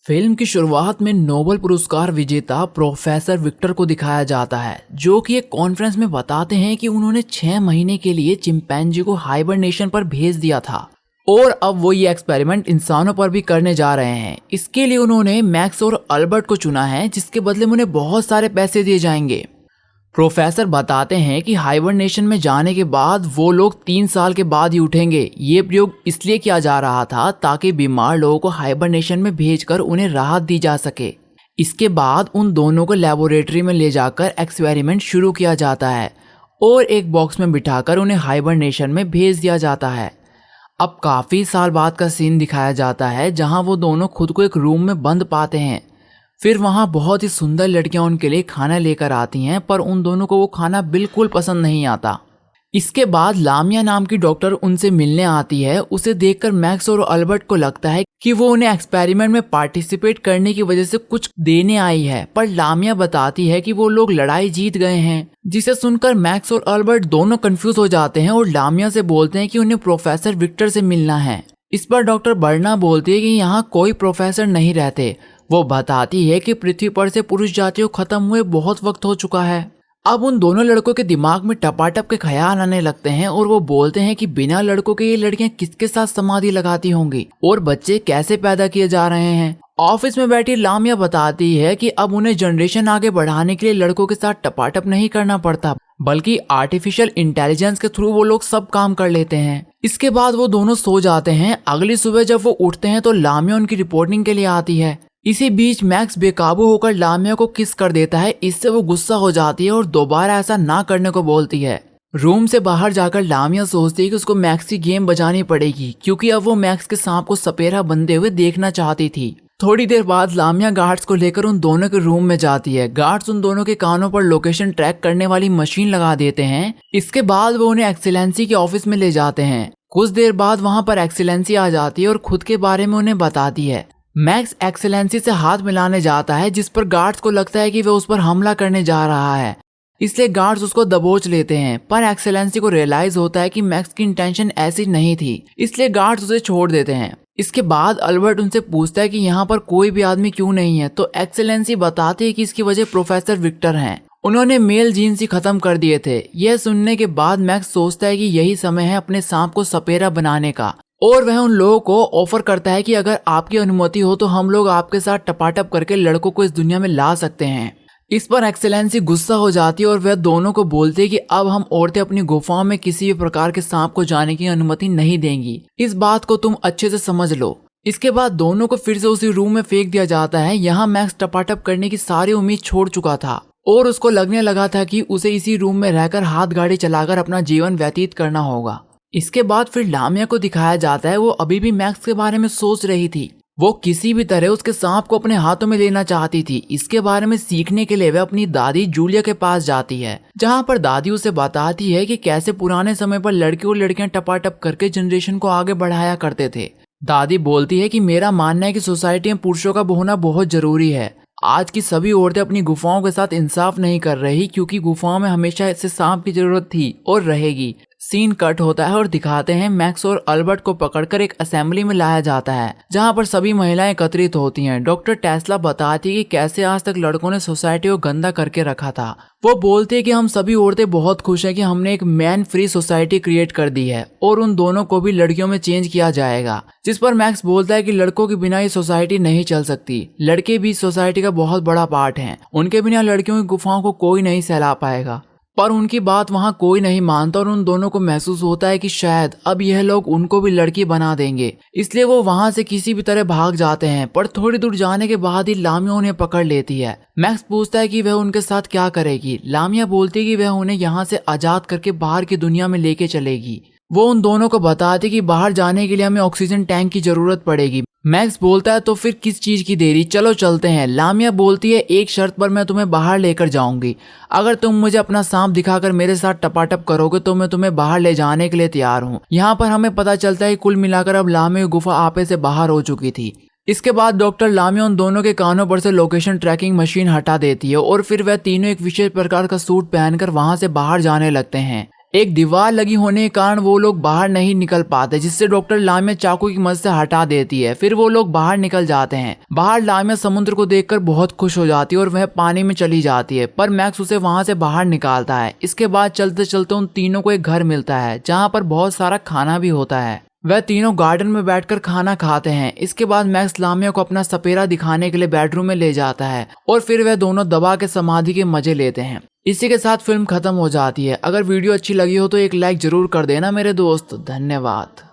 Film की शुरुआत में नोबेल पुरस्कार विजेता प्रोफेसर विक्टर को दिखाया जाता है, जो कि एक कॉन्फ्रेंस में बताते हैं कि उन्होंने 6 महीने के लिए चिंपैंजी को हाइबरनेशन पर भेज दिया था और अब वो ये एक्सपेरिमेंट इंसानों पर भी करने जा रहे हैं। इसके लिए उन्होंने मैक्स और अल्बर्ट को चुना है, जिसके बदले में उन्हें बहुत सारे पैसे दिए जाएंगे। प्रोफेसर बताते हैं कि हाइबरनेशन में जाने के बाद वो लोग 3 साल के बाद ही उठेंगे। ये प्रयोग इसलिए किया जा रहा था ताकि बीमार लोगों को हाइबरनेशन में भेजकर उन्हें राहत दी जा सके। इसके बाद उन दोनों को लेबोरेटरी में ले जाकर एक्सपेरिमेंट शुरू किया जाता है और एक बॉक्स में बिठाकर उन्हें हाइबरनेशन में भेज दिया जाता है। अब काफ़ी साल बाद का सीन दिखाया जाता है, जहाँ वो दोनों खुद को एक रूम में बंद पाते हैं। फिर वहाँ बहुत ही सुंदर लड़कियां उनके लिए खाना लेकर आती हैं, पर उन दोनों को वो खाना बिल्कुल पसंद नहीं आता। इसके बाद लामिया नाम की डॉक्टर उनसे मिलने आती है। उसे देखकर मैक्स और अल्बर्ट को लगता है कि वो उन्हें एक्सपेरिमेंट में पार्टिसिपेट करने की वजह से कुछ देने आई है, पर लामिया बताती है कि वो लोग लड़ाई जीत गए हैं, जिसे सुनकर मैक्स और अल्बर्ट दोनों कंफ्यूज हो जाते हैं और लामिया से बोलते हैं कि उन्हें प्रोफेसर विक्टर से मिलना है। इस पर डॉक्टर बर्ना बोलती है कि यहाँ कोई प्रोफेसर नहीं रहते। वो बताती है कि पृथ्वी पर से पुरुष जातियों खत्म हुए बहुत वक्त हो चुका है। अब उन दोनों लड़कों के दिमाग में टपाटप के ख्याल आने लगते हैं और वो बोलते हैं कि बिना लड़कों के ये लड़कियां किसके साथ समाधि लगाती होंगी और बच्चे कैसे पैदा किए जा रहे हैं। ऑफिस में बैठी लामिया बताती है कि अब उन्हें जनरेशन आगे बढ़ाने के लिए लड़कों के साथ टपाटप नहीं करना पड़ता, बल्कि आर्टिफिशियल इंटेलिजेंस के थ्रू वो लोग सब काम कर लेते हैं। इसके बाद वो दोनों सो जाते हैं। अगली सुबह जब वो उठते हैं तो लामिया उनकी रिपोर्टिंग के लिए आती है। इसी बीच मैक्स बेकाबू होकर लामिया को किस कर देता है। इससे वो गुस्सा हो जाती है और दोबारा ऐसा ना करने को बोलती है। रूम से बाहर जाकर लामिया सोचती है कि उसको मैक्स की गेम बजानी पड़ेगी, क्योंकि अब वो मैक्स के सांप को सपेरा बनते हुए देखना चाहती थी। थोड़ी देर बाद लामिया गार्ड्स को लेकर उन दोनों के रूम में जाती है। गार्ड्स उन दोनों के कानों पर लोकेशन ट्रैक करने वाली मशीन लगा देते हैं। इसके बाद वो उन्हें एक्सीलेंसी के ऑफिस में ले जाते हैं। कुछ देर बाद वहां पर एक्सीलेंसी आ जाती है और खुद के बारे में उन्हें बताती है। मैक्स एक्सीलेंसी से हाथ मिलाने जाता है, जिस पर गार्ड्स को लगता है कि वह उस पर हमला करने जा रहा है, इसलिए गार्ड्स उसको दबोच लेते हैं। पर एक्सीलेंसी को रियलाइज होता है कि मैक्स की इंटेंशन ऐसी नहीं थी, इसलिए गार्ड्स उसे छोड़ देते हैं। इसके बाद अल्बर्ट उनसे पूछता है कि यहाँ पर कोई भी आदमी क्यों नहीं है, तो एक्सीलेंसी बताती है कि इसकी वजह प्रोफेसर विक्टर हैं। उन्होंने मेल जीन्स ही खत्म कर दिए थे। यह सुनने के बाद मैक्स सोचता है कि यही समय है अपने सांप को सपेरा बनाने का, और वह उन लोगों को ऑफर करता है कि अगर आपकी अनुमति हो तो हम लोग आपके साथ टपाटप करके लड़कों को इस दुनिया में ला सकते हैं। इस पर एक्सीलेंसी गुस्सा हो जाती है और वह दोनों को बोलती है कि अब हम औरतें अपनी गुफाओं में किसी भी प्रकार के सांप को जाने की अनुमति नहीं देंगी। इस बात को तुम अच्छे से समझ लो। इसके बाद दोनों को फिर से उसी रूम में फेंक दिया जाता है। यहाँ मैक्स टपाटप करने की सारी उम्मीद छोड़ चुका था और उसको लगने लगा था कि उसे इसी रूम में रहकर हाथ गाड़ी चलाकर अपना जीवन व्यतीत करना होगा। इसके बाद फिर लामिया को दिखाया जाता है। वो अभी भी मैक्स के बारे में सोच रही थी। वो किसी भी तरह उसके सांप को अपने हाथों में लेना चाहती थी। इसके बारे में सीखने के लिए वह अपनी दादी जूलिया के पास जाती है, जहाँ पर दादी उसे बताती है कि कैसे पुराने समय पर लड़के और लड़कियां टपाटप करके जनरेशन को आगे बढ़ाया करते थे। दादी बोलती है कि मेरा मानना है कि सोसाइटी में पुरुषों का होना बहुत जरूरी है। आज की सभी औरतें अपनी गुफाओं के साथ इंसाफ नहीं कर रही, क्योंकि गुफाओं में हमेशा ऐसे सांप की जरूरत थी और रहेगी। सीन कट होता है और दिखाते हैं मैक्स और अल्बर्ट को पकड़कर एक असेंबली में लाया जाता है, जहां पर सभी महिलाएं एकत्रित होती हैं। डॉक्टर टेस्ला बताती है कि कैसे आज तक लड़कों ने सोसाइटी को गंदा करके रखा था। वो बोलते हैं कि हम सभी औरतें बहुत खुश हैं कि हमने एक मैन फ्री सोसाइटी क्रिएट कर दी है और उन दोनों को भी लड़कियों में चेंज किया जाएगा। जिस पर मैक्स बोलता है कि लड़कों के बिना ये सोसाइटी नहीं चल सकती। लड़के भी सोसाइटी का बहुत बड़ा पार्ट हैं। उनके बिना लड़कियों की गुफाओं को कोई नहीं सहला पाएगा। पर उनकी बात वहाँ कोई नहीं मानता और उन दोनों को महसूस होता है कि शायद अब यह लोग उनको भी लड़की बना देंगे, इसलिए वो वहाँ से किसी भी तरह भाग जाते हैं। पर थोड़ी दूर जाने के बाद ही लामिया उन्हें पकड़ लेती है। मैक्स पूछता है कि वह उनके साथ क्या करेगी। लामिया बोलती है कि वह उन्हें यहाँ से आजाद करके बाहर की दुनिया में लेके चलेगी। वो उन दोनों को बताती कि बाहर जाने के लिए हमें ऑक्सीजन टैंक की जरूरत पड़ेगी। मैक्स बोलता है तो फिर किस चीज की देरी, चलो चलते हैं। लामिया बोलती है एक शर्त पर मैं तुम्हें बाहर लेकर जाऊंगी। अगर तुम मुझे अपना सांप दिखाकर मेरे साथ टपाटप करोगे तो मैं तुम्हें बाहर ले जाने के लिए तैयार हूँ। यहाँ पर हमें पता चलता है कुल मिलाकर अब लामिया की गुफा आपे से बाहर हो चुकी थी। इसके बाद डॉक्टर लामिया उन दोनों के कानों पर से लोकेशन ट्रैकिंग मशीन हटा देती है और फिर वह तीनों एक विशेष प्रकार का सूट पहनकर वहां से बाहर जाने लगते हैं। एक दीवार लगी होने के कारण वो लोग बाहर नहीं निकल पाते, जिससे डॉक्टर लामिया चाकू की मदद से हटा देती है। फिर वो लोग बाहर निकल जाते हैं। बाहर लामिया समुद्र को देखकर बहुत खुश हो जाती है और वह पानी में चली जाती है, पर मैक्स उसे वहां से बाहर निकालता है। इसके बाद चलते चलते उन तीनों को एक घर मिलता है जहाँ पर बहुत सारा खाना भी होता है। वह तीनों गार्डन में बैठकर खाना खाते हैं। इसके बाद मैक्स लामिया को अपना सपेरा दिखाने के लिए बेडरूम में ले जाता है और फिर वह दोनों दबा के समाधि के मजे लेते हैं। इसी के साथ फिल्म खत्म हो जाती है। अगर वीडियो अच्छी लगी हो तो एक लाइक जरूर कर देना मेरे दोस्त। धन्यवाद।